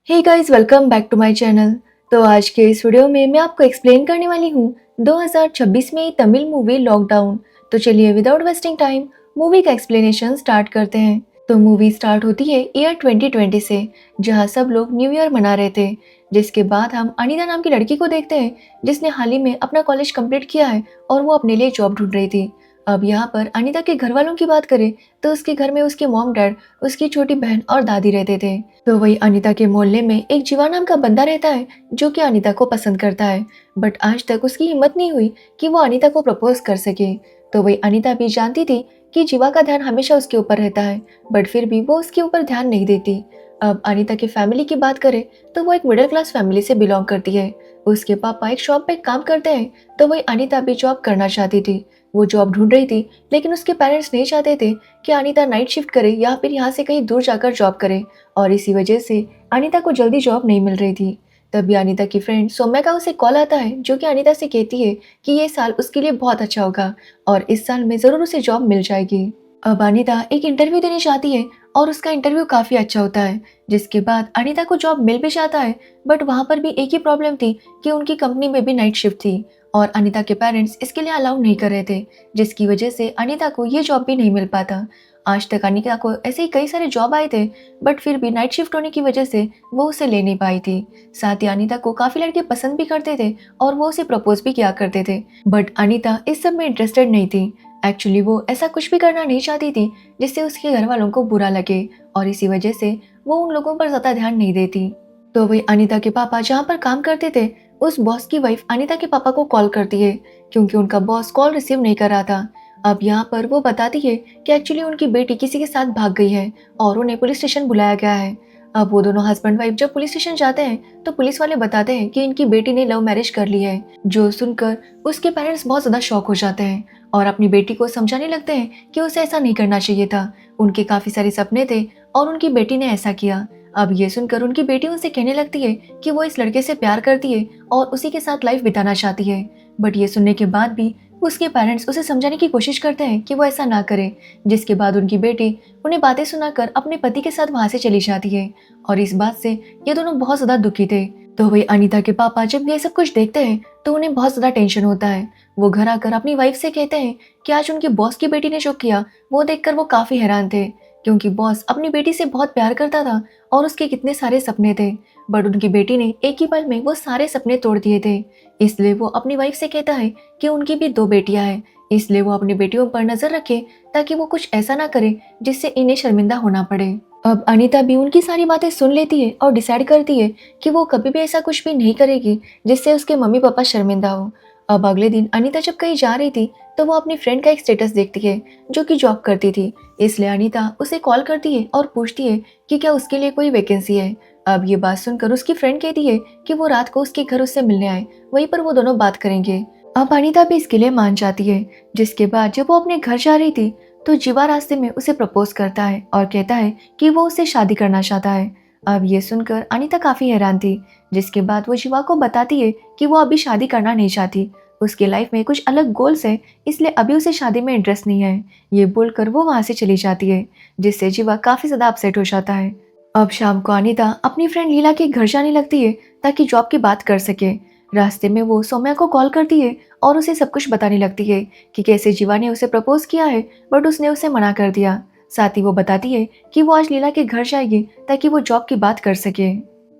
Hey guys, welcome back to my channel. तो आज के इस वीडियो में मैं आपको एक्सप्लेन करने वाली हूँ 2026 में तमिल मूवी लॉकडाउन। तो चलिए विदाउट वेस्टिंग टाइम मूवी का एक्सप्लेनेशन स्टार्ट करते हैं। तो मूवी स्टार्ट होती है ईयर 2020 से, जहाँ सब लोग न्यू ईयर मना रहे थे। जिसके बाद हम अनिता नाम की लड़की को देखते हैं, जिसने हाल ही में अपना कॉलेज कंप्लीट किया है और वो अपने लिए जॉब ढूंढ रही थी। अब यहाँ पर अनिता के घर वालों की बात करें तो उसके घर में उसके मॉम डैड, उसकी छोटी बहन और दादी रहते थे। तो वही अनीता के मोहल्ले में एक जीवा नाम का बंदा रहता है, जो कि अनीता को पसंद करता है। बट आज तक उसकी हिम्मत नहीं हुई कि वो अनीता को प्रपोज कर सके। तो वही अनीता भी जानती थी कि जीवा का ध्यान हमेशा उसके ऊपर रहता है, बट फिर भी वो उसके ऊपर ध्यान नहीं देती। अब अनीता की फैमिली की बात करें तो वो एक मिडिल क्लास फैमिली से बिलोंग करती है। उसके पापा एक शॉप पे काम करते हैं, तो वही अनीता भी जॉब करना चाहती थी। वो जॉब ढूंढ रही थी, लेकिन उसके पेरेंट्स नहीं चाहते थे कि अनीता नाइट शिफ्ट करे या फिर यहाँ से कहीं दूर जाकर जॉब करे, और इसी वजह से अनीता को जल्दी जॉब नहीं मिल रही थी। तभी अनीता की फ्रेंड सौम्या का उसे कॉल आता है, जो कि अनीता से कहती है कि ये साल उसके लिए बहुत अच्छा होगा और इस साल में ज़रूर उसे जॉब मिल जाएगी। अब अनीता एक इंटरव्यू देने जाती है और उसका इंटरव्यू काफ़ी अच्छा होता है, जिसके बाद अनीता को जॉब मिल भी जाता है। बट वहाँ पर भी एक ही प्रॉब्लम थी कि उनकी कंपनी में भी नाइट शिफ्ट थी और अनीता के पेरेंट्स इसके लिए अलाउ नहीं कर रहे थे, जिसकी वजह से अनीता को ये जॉब भी नहीं मिल पाता। आज तक अनीता को ऐसे ही कई सारे जॉब आए थे, बट फिर भी नाइट शिफ्ट होने की वजह से वो उसे ले नहीं पाई थी। साथ ही अनीता को काफ़ी लड़के पसंद भी करते थे और वो उसे प्रपोज भी किया करते थे, बट अनीता इस सब में इंटरेस्टेड नहीं थी। एक्चुअली वो ऐसा कुछ भी करना नहीं चाहती थी जिससे उसके घर वालों को बुरा लगे, और इसी वजह से वो उन लोगों पर ज़्यादा ध्यान नहीं देती। तो वही अनीता के पापा जहाँ पर काम करते थे, उस बॉस की वाइफ अनीता के पापा को कॉल करती है, क्योंकि उनका बॉस कॉल रिसीव नहीं कर रहा था। अब यहाँ पर वो बताती है कि एक्चुअली उनकी बेटी किसी के साथ भाग गई है और उन्हें पुलिस स्टेशन बुलाया गया है। अब वो दोनों हस्बैंड वाइफ जब पुलिस स्टेशन जाते हैं तो पुलिस वाले बताते हैं कि इनकी बेटी ने लव मैरिज कर ली है। जो सुनकर उसके पेरेंट्स बहुत ज़्यादा शॉक हो जाते हैं और अपनी बेटी को समझाने लगते हैं कि उसे ऐसा नहीं करना चाहिए था। उनके काफ़ी सारे सपने थे और उनकी बेटी ने ऐसा किया। अब ये सुनकर उनकी बेटी उनसे कहने लगती है कि वो इस लड़के से प्यार करती है और उसी के साथ लाइफ बिताना चाहती है। बट ये सुनने के बाद भी उसके पेरेंट्स उसे समझाने की कोशिश करते हैं कि वो ऐसा ना करे, जिसके बाद उनकी बेटी उन्हें बातें सुनाकर अपने पति के साथ वहां से चली जाती है। और इस बात से ये दोनों बहुत ज्यादा दुखी थे। तो वही अनीता के पापा जब ये सब कुछ देखते हैं तो उन्हें बहुत ज्यादा टेंशन होता है। वो घर आकर अपनी वाइफ से कहते हैं कि आज उनके बॉस की बेटी ने जो किया वो देखकर वो काफी हैरान थे, क्योंकि बॉस अपनी बेटी से बहुत प्यार करता था और उसके कितने सारे सपने थे, बट उनकी बेटी ने एक ही पल में वो सारे सपने तोड़ दिए थे। इसलिए वो अपनी वाइफ से कहता है कि उनकी भी दो बेटियां हैं, इसलिए वो अपनी बेटियों पर नजर रखे ताकि वो कुछ ऐसा ना करे जिससे इन्हें शर्मिंदा होना पड़े। अब अनीता भी उनकी सारी बातें सुन लेती है और डिसाइड करती है कि वो कभी भी ऐसा कुछ भी नहीं करेगी जिससे उसके मम्मी पापा शर्मिंदा हो। अब अगले दिन अनीता जब कहीं जा रही थी तो वो अपनी फ्रेंड का एक स्टेटस देखती है, जो कि जॉब करती थी। इसलिए अनीता उसे कॉल करती है और पूछती है कि क्या उसके लिए कोई वैकेंसी है। अब ये बात सुनकर उसकी फ्रेंड कहती है कि वो रात को उसके घर उससे मिलने आए, वहीं पर वो दोनों बात करेंगे। अब अनीता भी इसके लिए मान जाती है। जिसके बाद जब वो अपने घर जा रही थी तो जीवा रास्ते में उसे प्रपोज करता है और कहता है कि वो उससे शादी करना चाहता है। अब ये सुनकर अनीता काफी हैरान थी। जिसके बाद वो जीवा को बताती है कि वो अभी शादी करना नहीं चाहती, उसके लाइफ में कुछ अलग गोल्स है, इसलिए अभी उसे शादी में इंटरेस्ट नहीं है। ये बोलकर वो वहां से चली जाती है, जिससे जीवा काफी ज्यादा अपसेट हो जाता है। अब शाम को अनीता अपनी फ्रेंड लीला के घर जाने लगती है ताकि जॉब की बात कर सके। रास्ते में वो सौम्या को कॉल करती है और उसे सब कुछ बताने लगती है कि कैसे जीवा ने उसे प्रपोज किया है, बट उसने उसे मना कर दिया। साथ ही वो बताती है कि वो आज लीला के घर जाएगी ताकि वो जॉब की बात कर सके।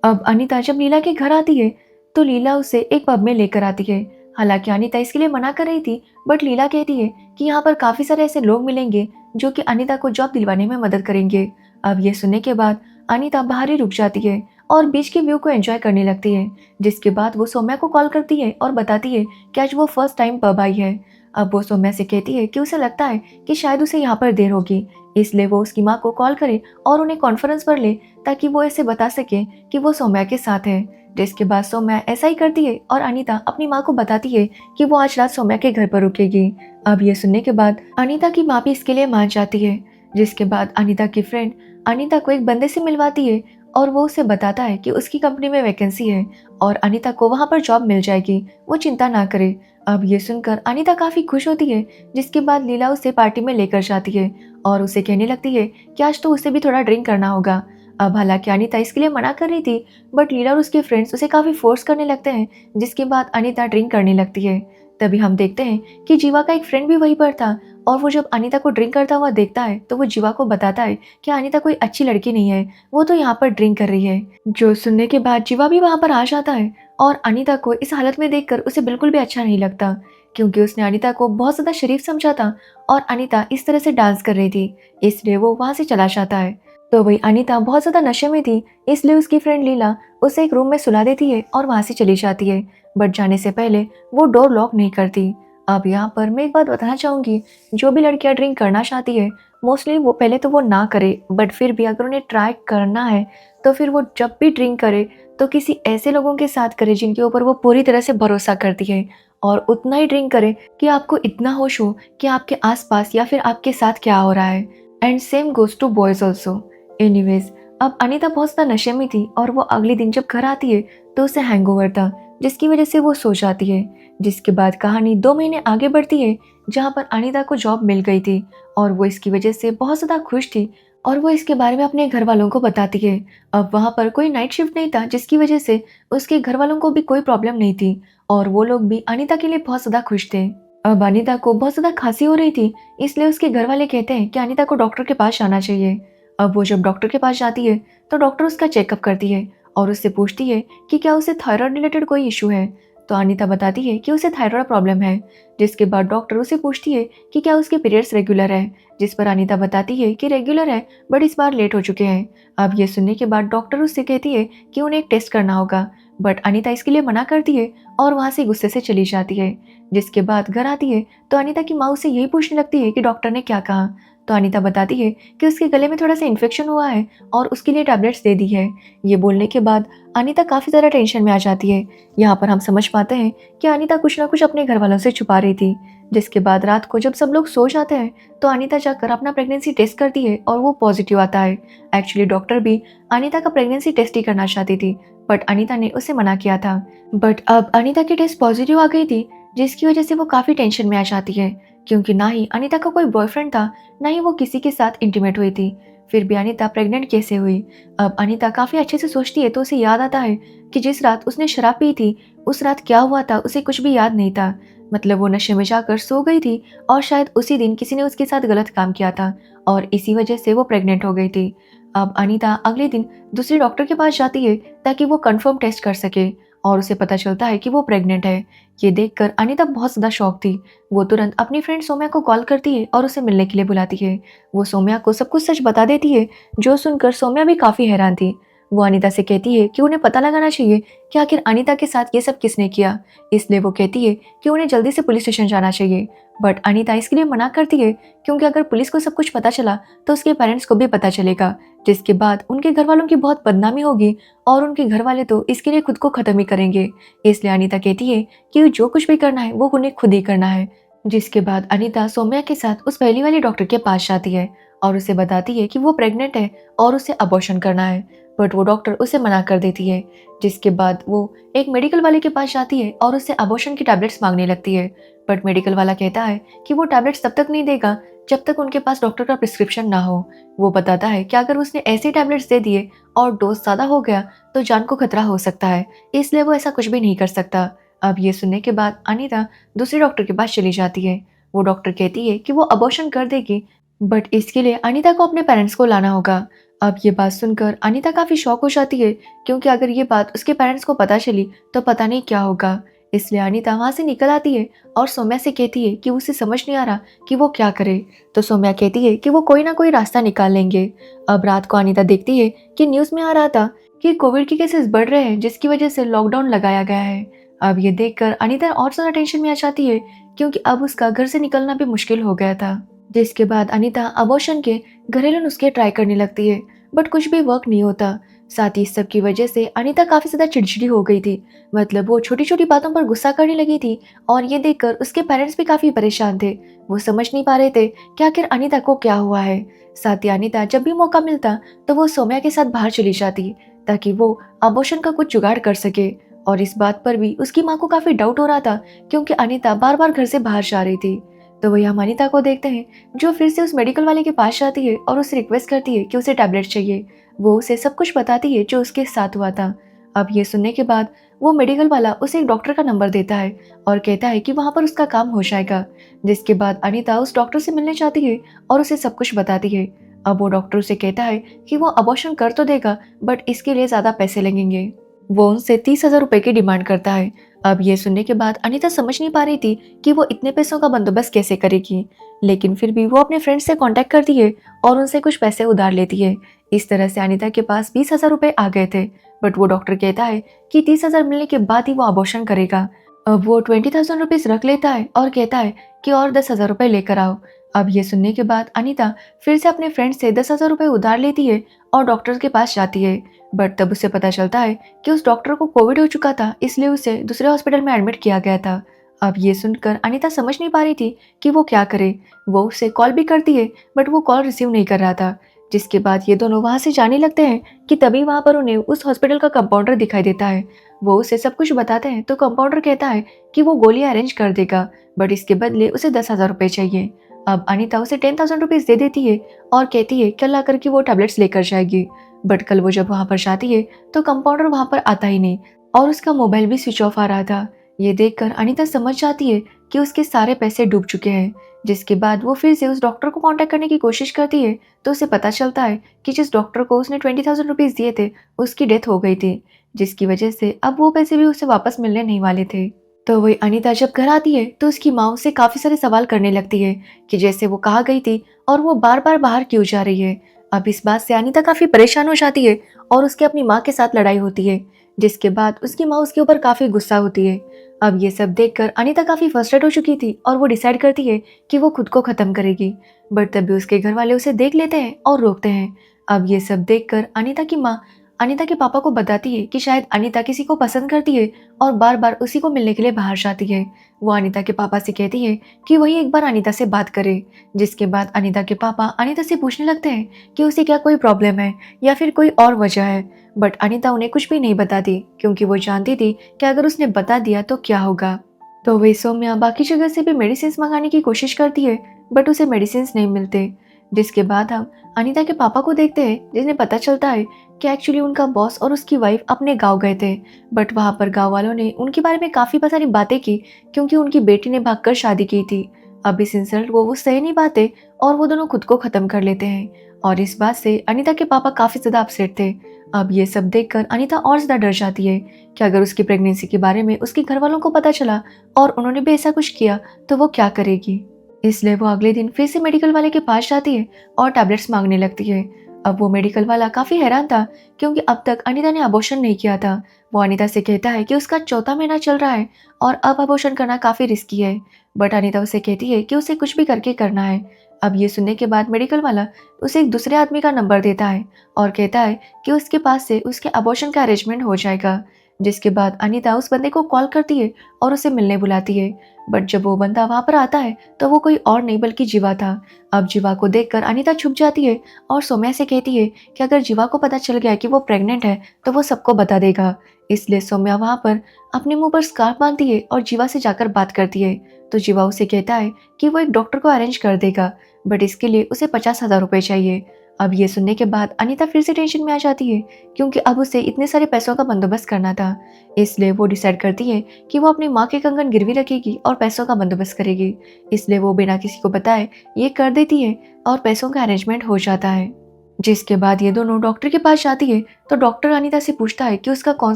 अब अनीता जब लीला के घर आती है तो लीला उसे एक पब में लेकर आती है। हालांकि अनीता इसके लिए मना कर रही थी, बट लीला कहती है कि यहाँ पर काफी सारे ऐसे लोग मिलेंगे जो कि अनीता को जॉब दिलवाने में मदद करेंगे। अब ये सुनने के बाद अनीता बाहर ही रुक जाती है और बीच के व्यू को एंजॉय करने लगती है। जिसके बाद वो सौम्या को कॉल करती है और बताती है कि आज वो फर्स्ट टाइम पब आई है। अब वो सौम्या से कहती है कि उसे लगता है कि शायद उसे यहाँ पर देर होगी, इसलिए वो उसकी माँ को कॉल करे और उन्हें कॉन्फ्रेंस पर ले ताकि वो ऐसे बता सके कि वो सौम्या के साथ है। जिसके बाद सौम्या ऐसा ही करती है और अनीता अपनी माँ को बताती है कि वो आज रात सौम्या के घर पर रुकेगी। अब ये सुनने के बाद अनीता की माँ भी इसके लिए मान जाती है। जिसके बाद अनीता की फ्रेंड अनीता को एक बंदे से मिलवाती है और वो उसे बताता है कि उसकी कंपनी में वैकेंसी है और अनीता को वहां पर जॉब मिल जाएगी, वो चिंता ना करे। अब ये सुनकर अनीता काफी खुश होती है। जिसके बाद लीला उसे पार्टी में लेकर जाती है और उसे कहने लगती है कि आज तो उसे भी थोड़ा ड्रिंक करना होगा। अब हालांकि अनीता इसके लिए मना कर रही थी, बट लीला और उसके फ्रेंड्स उसे काफ़ी फोर्स करने लगते हैं, जिसके बाद अनीता ड्रिंक करने लगती है। तभी हम देखते हैं कि जीवा का एक फ्रेंड भी वहीं पर था, और वो जब अनीता को ड्रिंक करता हुआ देखता है तो वो जीवा को बताता है कि अनीता कोई अच्छी लड़की नहीं है, वो तो यहाँ पर ड्रिंक कर रही है। जो सुनने के बाद जीवा भी वहाँ पर आ जाता है, और अनीता को इस हालत में देखकर उसे बिल्कुल भी अच्छा नहीं लगता, क्योंकि उसने अनीता को बहुत ज़्यादा शरीफ समझा था और अनीता इस तरह से डांस कर रही थी, इसलिए वो वहाँ से चला जाता है। तो वही अनीता बहुत ज़्यादा नशे में थी, इसलिए उसकी फ्रेंड लीला उसे एक रूम में सुला देती है और वहाँ से चली जाती है, बट जाने से पहले वो डोर लॉक नहीं करती। अब यहाँ पर मैं एक बात बताना चाहूँगी, जो भी लड़कियाँ ड्रिंक करना चाहती है मोस्टली वो पहले तो वो ना करे, बट फिर भी अगर उन्हें ट्राई करना है तो फिर वो जब भी ड्रिंक करे तो किसी ऐसे लोगों के साथ करे जिनके ऊपर वो पूरी तरह से भरोसा करती है, और उतना ही ड्रिंक करे कि आपको इतना होश हो कि आपके आसपास या फिर आपके साथ क्या हो रहा है। And same goes to boys also. Anyways, अब अनीता बहुत ज़्यादा नशे में थी और वो अगले दिन जब घर आती है तो उसे हैंगओवर था, जिसकी वजह से वो सो जाती है। जिसके बाद कहानी 2 महीने आगे बढ़ती है, जहाँ पर अनीता को जॉब मिल गई थी और वो इसकी वजह से बहुत ज़्यादा खुश थी, और वो इसके बारे में अपने घर वालों को बताती है। अब वहाँ पर कोई नाइट शिफ्ट नहीं था, जिसकी वजह से उसके घर वालों को भी कोई प्रॉब्लम नहीं थी, और वो लोग भी अनीता के लिए बहुत ज़्यादा खुश थे। अब अनीता को बहुत ज़्यादा खांसी हो रही थी, इसलिए उसके घर वाले कहते हैं कि अनीता को डॉक्टर के पास जाना चाहिए। अब वो जब डॉक्टर के पास जाती है तो डॉक्टर उसका चेकअप करती है और उससे पूछती है कि क्या उसे थायराइड रिलेटेड कोई इशू है। तो अनीता बताती है कि उसे थायराइड प्रॉब्लम है। जिसके बाद डॉक्टर उसे पूछती है कि क्या उसके पीरियड्स रेगुलर है, जिस पर अनीता बताती है कि रेगुलर है, बट इस बार लेट हो चुके हैं। अब ये सुनने के बाद डॉक्टर उससे कहती है कि उन्हें एक टेस्ट करना होगा, बट अनीता इसके लिए मना करती है और वहाँ से गुस्से से चली जाती है। जिसके बाद घर आती है तो अनीता की माँ उसे यही पूछने लगती है कि डॉक्टर ने क्या कहा। तो अनीता बताती है कि उसके गले में थोड़ा सा इन्फेक्शन हुआ है और उसके लिए टैबलेट्स दे दी है। ये बोलने के बाद अनीता काफ़ी ज़्यादा टेंशन में आ जाती है। यहाँ पर हम समझ पाते हैं कि अनीता कुछ ना कुछ अपने घर वालों से छुपा रही थी। जिसके बाद रात को जब सब लोग सो जाते हैं तो अनीता जाकर अपना प्रेगनेंसी टेस्ट करती है और वो पॉजिटिव आता है। एक्चुअली डॉक्टर भी अनीता का प्रेगनेंसी टेस्ट ही करना चाहती थी, बट अनीता ने उसे मना किया था। बट अब अनीता की टेस्ट पॉजिटिव आ गई थी, जिसकी वजह से वो काफ़ी टेंशन में आ जाती है, क्योंकि ना ही अनीता का कोई बॉयफ्रेंड था, ना ही वो किसी के साथ इंटीमेट हुई थी। फिर भी अनीता प्रेग्नेंट कैसे हुई? अब अनीता काफ़ी अच्छे से सोचती है तो उसे याद आता है कि जिस रात उसने शराब पी थी उस रात क्या हुआ था उसे कुछ भी याद नहीं था। मतलब वो नशे में जाकर सो गई थी और शायद उसी दिन किसी ने उसके साथ गलत काम किया था और इसी वजह से वो प्रेग्नेंट हो गई थी। अब अनीता अगले दिन दूसरे डॉक्टर के पास जाती है ताकि वो कंफर्म टेस्ट कर सके, और उसे पता चलता है कि वो प्रेग्नेंट है। ये देखकर अनीता बहुत ज़्यादा शॉक थी। वो तुरंत अपनी फ्रेंड सौम्या को कॉल करती है और उसे मिलने के लिए बुलाती है। वो सौम्या को सब कुछ सच बता देती है, जो सुनकर सौम्या भी काफ़ी हैरान थी। वो अनीता से कहती है कि उन्हें पता लगाना चाहिए कि आखिर अनीता के साथ ये सब किसने किया, इसलिए वो कहती है कि उन्हें जल्दी से पुलिस स्टेशन जाना चाहिए। बट अनीता इसके लिए मना करती है, क्योंकि अगर पुलिस को सब कुछ पता चला तो उसके पेरेंट्स को भी पता चलेगा, जिसके बाद उनके घर वालों की बहुत बदनामी होगी और उनके घर वाले तो इसके लिए खुद को ख़त्म ही करेंगे। इसलिए अनीता कहती है कि जो कुछ भी करना है वो उन्हें खुद ही करना है। जिसके बाद अनीता सौम्या के साथ उस पहली वाली डॉक्टर के पास जाती है और उसे बताती है कि वो प्रेग्नेंट है और उसे अबॉर्शन करना है, बट वो डॉक्टर उसे मना कर देती है। जिसके बाद वो एक मेडिकल वाले के पास जाती है और उससे अबॉर्शन की टैबलेट्स मांगने लगती है, बट मेडिकल वाला कहता है कि वो टैबलेट्स तब तक नहीं देगा जब तक उनके पास डॉक्टर का प्रिस्क्रिप्शन ना हो। वो बताता है कि अगर उसने ऐसे टैबलेट्स दे दिए और डोज ज़्यादा हो गया तो जान को खतरा हो सकता है, इसलिए वो ऐसा कुछ भी नहीं कर सकता। अब ये सुनने के बाद अनीता दूसरे डॉक्टर के पास चली जाती है। वो डॉक्टर कहती है कि वो अबॉर्शन कर देगी, बट इसके लिए अनीता को अपने पेरेंट्स को लाना होगा। अब ये बात सुनकर अनीता काफ़ी शॉक हो जाती है, क्योंकि अगर ये बात उसके पेरेंट्स को पता चली तो पता नहीं क्या होगा। इसलिए अनीता वहाँ से निकल आती है और सौम्या से कहती है कि उसे समझ नहीं आ रहा कि वो क्या करे। तो सौम्या कहती है कि वो कोई ना कोई रास्ता निकाल लेंगे। अब रात को अनीता देखती है कि न्यूज़ में आ रहा था कि कोविड के केसेस बढ़ रहे हैं, जिसकी वजह से लॉकडाउन लगाया गया है। अब ये देखकर अनीता और ज़्यादा टेंशन में आ जाती है, क्योंकि अब उसका घर से निकलना भी मुश्किल हो गया था। जिसके बाद अनीता अबॉर्शन के घरेलू नुस्खे ट्राई करने लगती है, बट कुछ भी वर्क नहीं होता। साथ ही इस सब की वजह से अनीता काफ़ी ज़्यादा चिड़चिड़ी हो गई थी। मतलब वो छोटी छोटी बातों पर गुस्सा करने लगी थी, और ये देखकर उसके पेरेंट्स भी काफ़ी परेशान थे। वो समझ नहीं पा रहे थे कि आखिर अनीता को क्या हुआ है। साथ ही अनीता जब भी मौका मिलता तो वो सौम्या के साथ बाहर चली जाती, ताकि वो अबॉर्शन का कुछ जुगाड़ कर सके। और इस बात पर भी उसकी माँ को काफ़ी डाउट हो रहा था, क्योंकि अनीता बार बार घर से बाहर जा रही थी। तो वही हम अनीता को देखते हैं, जो फिर से उस मेडिकल वाले के पास जाती है और उससे रिक्वेस्ट करती है कि उसे टैबलेट चाहिए। वो उसे सब कुछ बताती है जो उसके साथ हुआ था। अब ये सुनने के बाद वो मेडिकल वाला उसे एक डॉक्टर का नंबर देता है और कहता है कि वहाँ पर उसका काम हो जाएगा। जिसके बाद अनीता उस डॉक्टर से मिलने चाहती है और उसे सब कुछ बताती है। अब वो डॉक्टर उसे कहता है कि वो अबॉर्शन कर तो देगा, बट इसके लिए ज़्यादा पैसे लगेंगे। वो उनसे 30,000 रुपए की डिमांड करता है। अब ये सुनने के बाद अनीता समझ नहीं पा रही थी कि वो इतने पैसों का बंदोबस्त कैसे करेगी, लेकिन फिर भी वो अपने फ्रेंड से कांटेक्ट करती है और उनसे कुछ पैसे उधार लेती है। इस तरह से अनीता के पास 20,000 रुपए आ गए थे, बट वो डॉक्टर कहता है कि 30,000 मिलने के बाद ही वो अबॉर्शन करेगा। अब वो 20,000 रुपीज रख लेता है और कहता है कि और 10,000 रुपए लेकर आओ। अब ये सुनने के बाद अनीता फिर से अपने फ्रेंड से 10,000 रुपए उधार लेती है और डॉक्टर के पास जाती है। बट तब उसे पता चलता है कि उस डॉक्टर को कोविड हो चुका था, इसलिए उसे दूसरे हॉस्पिटल में एडमिट किया गया था। अब ये सुनकर अनीता समझ नहीं पा रही थी कि वो क्या करे। वो उसे कॉल भी करती है, बट वो कॉल रिसीव नहीं कर रहा था। जिसके बाद ये दोनों वहाँ से जाने लगते हैं कि तभी वहाँ पर उन्हें उस हॉस्पिटल का कंपाउंडर दिखाई देता है। वो उसे सब कुछ बताते हैं तो कंपाउंडर कहता है कि वो गोलियां अरेंज कर देगा, बट इसके बदले उसे 10,000 रुपए चाहिए। अब अनीता उसे 10,000 रुपीज दे देती है और कहती है कल आकर के वो टैबलेट्स लेकर जाएगी। बट कल वो जब वहाँ पर जाती है तो कंपाउंडर वहाँ पर आता ही नहीं और उसका मोबाइल भी स्विच ऑफ आ रहा था। ये देखकर अनीता समझ जाती है कि उसके सारे पैसे डूब चुके हैं। जिसके बाद वो फिर से उस डॉक्टर को कांटेक्ट करने की कोशिश करती है तो उसे पता चलता है कि जिस डॉक्टर को उसने 20,000 रुपीज दिए थे उसकी डेथ हो गई थी, जिसकी वजह से अब वो पैसे भी उसे वापस मिलने नहीं वाले थे। तो वही अनीता जब घर आती है तो उसकी माँ उससे काफी सारे सवाल करने लगती है कि जैसे वो कहाँ गई थी और वो बार बार बाहर क्यों जा रही है। अब इस बात से अनीता काफी परेशान हो जाती है और उसके अपनी माँ के साथ लड़ाई होती है। जिसके बाद उसकी माँ उसके ऊपर काफी गुस्सा होती है। अब ये सब देखकर अनीता काफी फ्रस्ट्रेट हो चुकी थी और वो डिसाइड करती है कि वो खुद को खत्म करेगी। बट तब भी उसके घर वाले उसे देख लेते हैं और रोकते हैं। अब ये सब देखकर अनीता की माँ अनीता के पापा को बताती है कि शायद अनीता किसी को पसंद करती है और बार बार उसी को मिलने के लिए बाहर जाती है। वो अनीता के पापा से कहती है कि वही एक बार अनीता से बात करे। जिसके बाद अनीता के पापा अनीता से पूछने लगते हैं कि उसे क्या कोई प्रॉब्लम है या फिर कोई और वजह है। बट अनीता उन्हें कुछ भी नहीं बताती क्योंकि वो जानती थी कि अगर उसने बता दिया तो क्या होगा। तो वही सौम्या बाकी जगह से भी मेडिसिन मंगाने की कोशिश करती है, बट उसे मेडिसिन नहीं मिलते। जिसके बाद हम अनीता के पापा को देखते हैं, जिन्हें पता चलता है कि एक्चुअली उनका बॉस और उसकी वाइफ अपने गांव गए थे। बट वहां पर गांव वालों ने उनके बारे में काफी सारी बातें की क्योंकि उनकी बेटी ने भागकर शादी की थी। अब इस इंसल्ट वो सह नहीं पाते और वो दोनों खुद को खत्म कर लेते हैं। और इस बात से अनीता के पापा काफी ज्यादा अपसेट थे। अब ये सब देखकर अनीता और ज्यादा डर जाती है कि अगर उसकी प्रेगनेंसी के बारे में उसके घर वालों को पता चला और उन्होंने भी ऐसा कुछ किया तो वो क्या करेगी। इसलिए वो अगले दिन फिर से मेडिकल वाले के पास जाती है और टैबलेट्स मांगने लगती है। अब वो मेडिकल वाला काफी हैरान था क्योंकि अब तक अनीता ने अबॉर्शन नहीं किया था। वो अनीता से कहता है कि उसका चौथा महीना चल रहा है और अब अबॉर्शन करना काफी रिस्की है। बट अनीता उसे कहती है कि उसे कुछ भी करके करना है। अब ये सुनने के बाद मेडिकल वाला उसे एक दूसरे आदमी का नंबर देता है और कहता है कि उसके पास से उसके अबॉर्शन का अरेंजमेंट हो जाएगा। जिसके बाद अनीता उस बंदे को कॉल करती है और उसे मिलने बुलाती है। बट जब वो बंदा वहां पर आता है तो वो कोई और नहीं बल्कि जीवा था। अब जीवा को देखकर अनीता छुप जाती है और सौम्या से कहती है कि अगर जीवा को पता चल गया कि वो प्रेग्नेंट है तो वो सबको बता देगा। इसलिए सौम्या वहां पर अपने मुंह पर स्कार्फ बांधती है और जीवा से जाकर बात करती है। तो जीवा उसे कहता है कि वो एक डॉक्टर को अरेंज कर देगा, बट इसके लिए उसे 50,000 रुपए चाहिए। अब ये सुनने के बाद अनीता फिर से टेंशन में आ जाती है क्योंकि अब उसे इतने सारे पैसों का बंदोबस्त करना था। इसलिए वो डिसाइड करती है कि वो अपनी माँ के कंगन गिरवी रखेगी और पैसों का बंदोबस्त करेगी। इसलिए वो बिना किसी को बताए ये कर देती है और पैसों का अरेंजमेंट हो जाता है। जिसके बाद ये दोनों डॉक्टर के पास जाती है तो डॉक्टर अनीता से पूछता है कि उसका कौन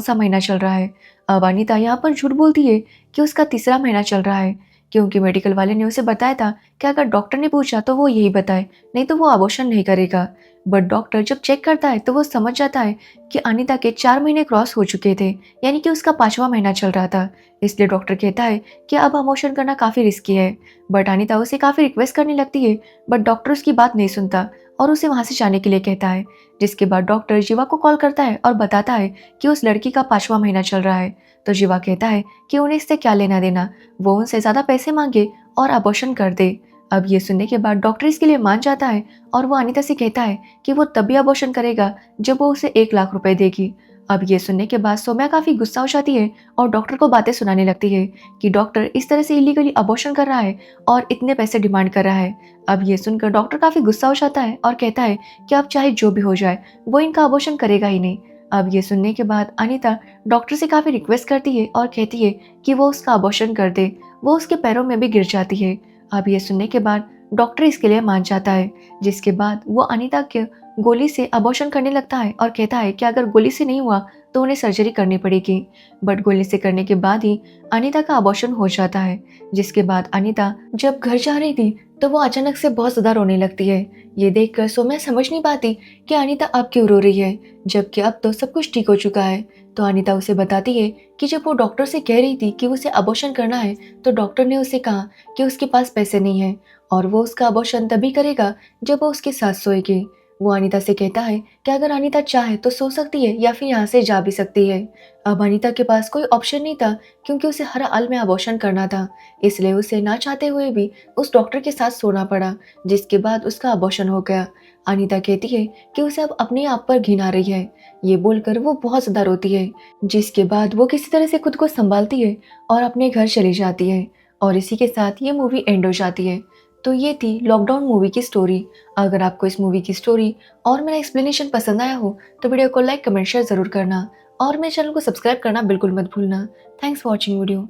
सा महीना चल रहा है। अब अनीता यहाँ पर झूठ बोलती है कि उसका तीसरा महीना चल रहा है क्योंकि मेडिकल वाले ने उसे बताया था कि अगर डॉक्टर ने पूछा तो वो यही बताए, नहीं तो वो अबॉर्शन नहीं करेगा। बट डॉक्टर जब चेक करता है तो वो समझ जाता है कि अनीता के 4 महीने क्रॉस हो चुके थे, यानी कि उसका 5वां महीना चल रहा था। इसलिए डॉक्टर कहता है कि अब अबॉर्शन करना काफ़ी रिस्की है। बट अनीता उसे काफ़ी रिक्वेस्ट करने लगती है, बट डॉक्टर उसकी बात नहीं सुनता और उसे वहाँ से जाने के लिए कहता है। जिसके बाद डॉक्टर जीवा को कॉल करता है और बताता है कि उस लड़की का 5वां महीना चल रहा है। तो जीवा कहता है कि उन्हें इससे क्या लेना देना, वो उनसे ज़्यादा पैसे मांगे और अबॉर्शन कर दे। अब ये सुनने के बाद डॉक्टर इसके लिए मान जाता है और वो अनीता से कहता है कि वो तभी अबॉर्शन करेगा जब वो उसे 1 लाख रुपए देगी। अब ये सुनने के बाद सौम्या काफ़ी गुस्सा हो जाती है और डॉक्टर को बातें सुनाने लगती है कि डॉक्टर इस तरह से इलीगली अबॉर्शन कर रहा है और इतने पैसे डिमांड कर रहा है। अब ये सुनकर डॉक्टर काफ़ी गुस्सा हो जाता है और कहता है कि अब चाहे जो भी हो जाए वो इनका अबॉर्शन करेगा ही नहीं। अब ये सुनने के बाद अनीता डॉक्टर से काफ़ी रिक्वेस्ट करती है और कहती है कि वो उसका अबॉर्शन कर दे। वो उसके पैरों में भी गिर जाती है। अब ये सुनने के बाद डॉक्टर इसके लिए मान जाता है, जिसके बाद वो अनीता के गोली से अबॉर्शन करने लगता है और कहता है कि अगर गोली से नहीं हुआ तो उन्हें सर्जरी करनी पड़ेगी। बट गोली से करने के बाद ही अनीता का अबॉर्शन हो जाता है। जिसके बाद अनीता जब घर जा रही थी तो वो अचानक से बहुत ज़्यादा रोने लगती है। ये देखकर सौम्या समझ नहीं पाती कि अनीता अब क्यों रो रही है, जबकि अब तो सब कुछ ठीक हो चुका है। तो अनीता उसे बताती है कि जब वो डॉक्टर से कह रही थी कि उसे अबॉर्शन करना है तो डॉक्टर ने उसे कहा कि उसके पास पैसे नहीं है और वो उसका अबॉर्शन तभी करेगा जब वो उसके साथ सोएगी। वो अनीता से कहता है कि अगर अनीता चाहे तो सो सकती है या फिर यहाँ से जा भी सकती है। अब अनीता के पास कोई ऑप्शन नहीं था क्योंकि उसे हर हाल में अबॉर्शन करना था, इसलिए उसे ना चाहते हुए भी उस डॉक्टर के साथ सोना पड़ा, जिसके बाद उसका अबॉर्शन हो गया। अनीता कहती है कि उसे अब अपने आप पर घिन आ रही है। ये बोलकर वो बहुत ज़्यादा रोती है, जिसके बाद वो किसी तरह से खुद को संभालती है और अपने घर चली जाती है। और इसी के साथ ये मूवी एंड हो जाती है। तो ये थी लॉकडाउन मूवी की स्टोरी। अगर आपको इस मूवी की स्टोरी और मेरा एक्सप्लेनेशन पसंद आया हो तो वीडियो को लाइक कमेंट शेयर ज़रूर करना और मेरे चैनल को सब्सक्राइब करना बिल्कुल मत भूलना। Thanks for watching video.